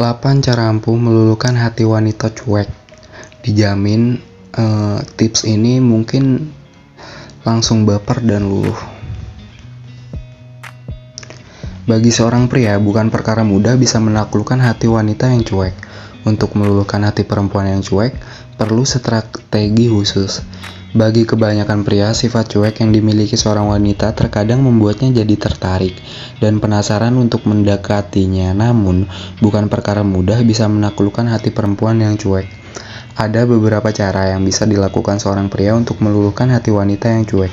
8 cara ampuh meluluhkan hati wanita cuek. Dijamin tips ini mungkin langsung baper dan luluh. Bagi seorang pria, bukan perkara mudah bisa menaklukkan hati wanita yang cuek. Untuk meluluhkan hati perempuan yang cuek, perlu strategi khusus. Bagi kebanyakan pria, sifat cuek yang dimiliki seorang wanita terkadang membuatnya jadi tertarik dan penasaran untuk mendekatinya. Namun, bukan perkara mudah bisa menaklukkan hati perempuan yang cuek. Ada beberapa cara yang bisa dilakukan seorang pria untuk meluluhkan hati wanita yang cuek.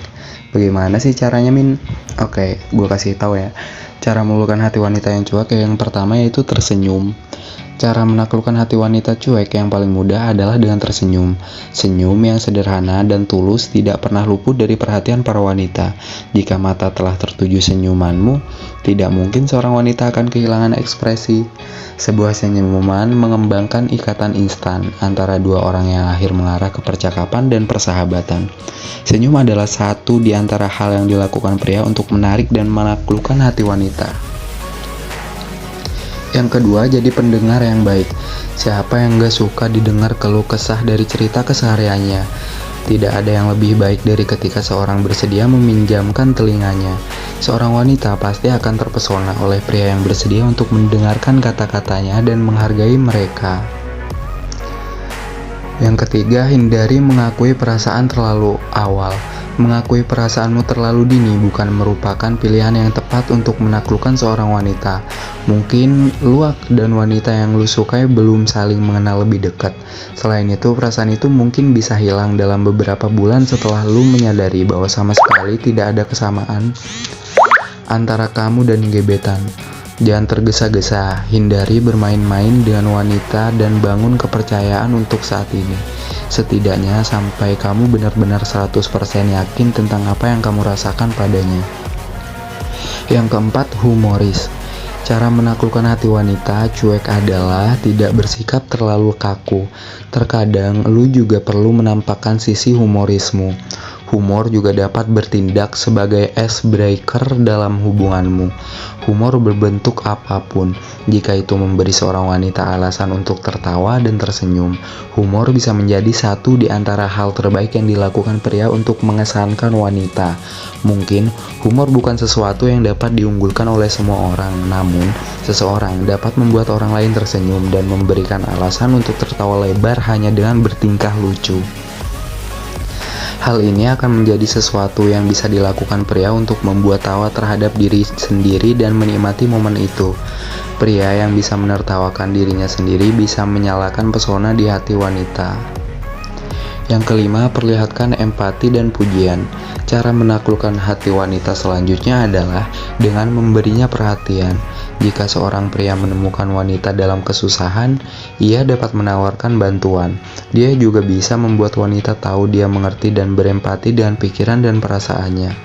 Bagaimana sih caranya, Min? Oke, gue kasih tahu ya. Cara meluluhkan hati wanita yang cuek yang pertama yaitu tersenyum. Cara menaklukkan hati wanita cuek yang paling mudah adalah dengan tersenyum. Senyum yang sederhana dan tulus tidak pernah luput dari perhatian para wanita. Jika mata telah tertuju senyumanmu, tidak mungkin seorang wanita akan kehilangan ekspresi. Sebuah senyuman mengembangkan ikatan instan antara dua orang yang akhir mengarah ke percakapan dan persahabatan. Senyum adalah satu di antara hal yang dilakukan pria untuk menarik dan menaklukkan hati wanita. Yang kedua, jadi pendengar yang baik. Siapa yang gak suka didengar keluh kesah dari cerita kesehariannya? Tidak ada yang lebih baik dari ketika seorang bersedia meminjamkan telinganya. Seorang wanita pasti akan terpesona oleh pria yang bersedia untuk mendengarkan kata-katanya dan menghargai mereka. Yang ketiga, hindari mengakui perasaan terlalu awal. Mengakui perasaanmu terlalu dini bukan merupakan pilihan yang tepat untuk menaklukkan seorang wanita. Mungkin lu dan wanita yang lu sukai belum saling mengenal lebih dekat. Selain itu, perasaan itu mungkin bisa hilang dalam beberapa bulan setelah lu menyadari bahwa sama sekali tidak ada kesamaan antara kamu dan gebetan. Jangan tergesa-gesa, hindari bermain-main dengan wanita dan bangun kepercayaan untuk saat ini. Setidaknya sampai kamu benar-benar 100% yakin tentang apa yang kamu rasakan padanya. Yang keempat, humoris. Cara menaklukkan hati wanita cuek adalah tidak bersikap terlalu kaku. Terkadang lu juga perlu menampakkan sisi humorismu. Humor juga dapat bertindak sebagai icebreaker dalam hubunganmu. Humor berbentuk apapun. Jika itu memberi seorang wanita alasan untuk tertawa dan tersenyum, humor bisa menjadi satu di antara hal terbaik yang dilakukan pria untuk mengesankan wanita. Mungkin humor bukan sesuatu yang dapat diunggulkan oleh semua orang, namun seseorang dapat membuat orang lain tersenyum dan memberikan alasan untuk tertawa lebar hanya dengan bertingkah lucu. Hal ini akan menjadi sesuatu yang bisa dilakukan pria untuk membuat tawa terhadap diri sendiri dan menikmati momen itu. Pria yang bisa menertawakan dirinya sendiri bisa menyalakan pesona di hati wanita. Yang kelima, perlihatkan empati dan pujian. Cara menaklukkan hati wanita selanjutnya adalah dengan memberinya perhatian. Jika seorang pria menemukan wanita dalam kesusahan, ia dapat menawarkan bantuan. Dia juga bisa membuat wanita tahu dia mengerti dan berempati dengan pikiran dan perasaannya.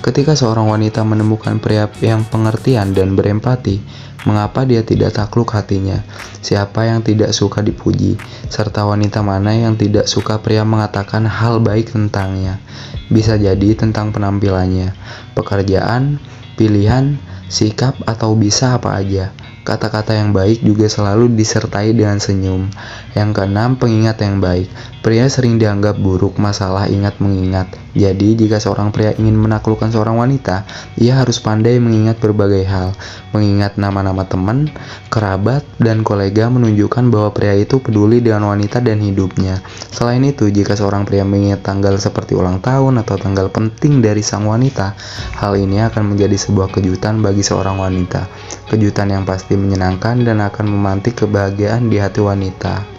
Ketika seorang wanita menemukan pria yang pengertian dan berempati, mengapa dia tidak takluk hatinya? Siapa yang tidak suka dipuji? Serta wanita mana yang tidak suka pria mengatakan hal baik tentangnya? Bisa jadi tentang penampilannya, pekerjaan, pilihan, sikap, atau bisa apa aja. Kata-kata yang baik juga selalu disertai dengan senyum. Yang keenam, pengingat yang baik. Pria sering dianggap buruk masalah ingat mengingat. Jadi, jika seorang pria ingin menaklukkan seorang wanita, ia harus pandai mengingat berbagai hal. Mengingat nama-nama teman, kerabat, dan kolega menunjukkan bahwa pria itu peduli dengan wanita dan hidupnya. Selain itu, jika seorang pria mengingat tanggal seperti ulang tahun atau tanggal penting dari sang wanita, hal ini akan menjadi sebuah kejutan bagi seorang wanita. Kejutan yang pasti menyenangkan dan akan memantik kebahagiaan di hati wanita.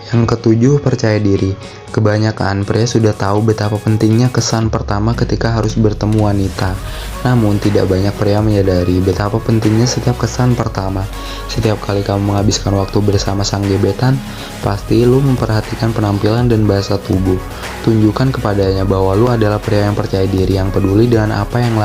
Yang ketujuh, percaya diri. Kebanyakan pria sudah tahu betapa pentingnya kesan pertama ketika harus bertemu wanita. Namun tidak banyak pria menyadari betapa pentingnya setiap kesan pertama. Setiap kali kamu menghabiskan waktu bersama sang gebetan, pasti lu memperhatikan penampilan dan bahasa tubuh. Tunjukkan kepadanya bahwa lu adalah pria yang percaya diri, yang peduli dengan apa yang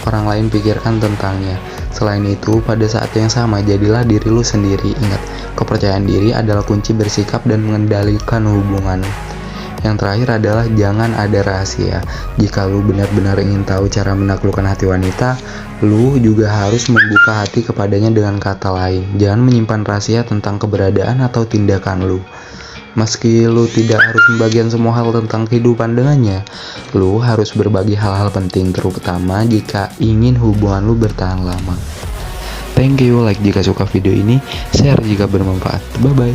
orang lain pikirkan tentangnya. Selain itu, pada saat yang sama, jadilah diri lu sendiri. Ingat, kepercayaan diri adalah kunci bersikap dan mengendalikan hubungan. Yang terakhir adalah jangan ada rahasia. Jika lu benar-benar ingin tahu cara menaklukkan hati wanita, Lu juga harus membuka hati kepadanya dengan kata lain. Jangan menyimpan rahasia tentang keberadaan atau tindakan lu. Meski lu tidak harus membagikan semua hal tentang kehidupan dengannya, lu harus berbagi hal-hal penting, terutama jika ingin hubungan lu bertahan lama. Thank you, like jika suka video ini, share jika bermanfaat. Bye bye.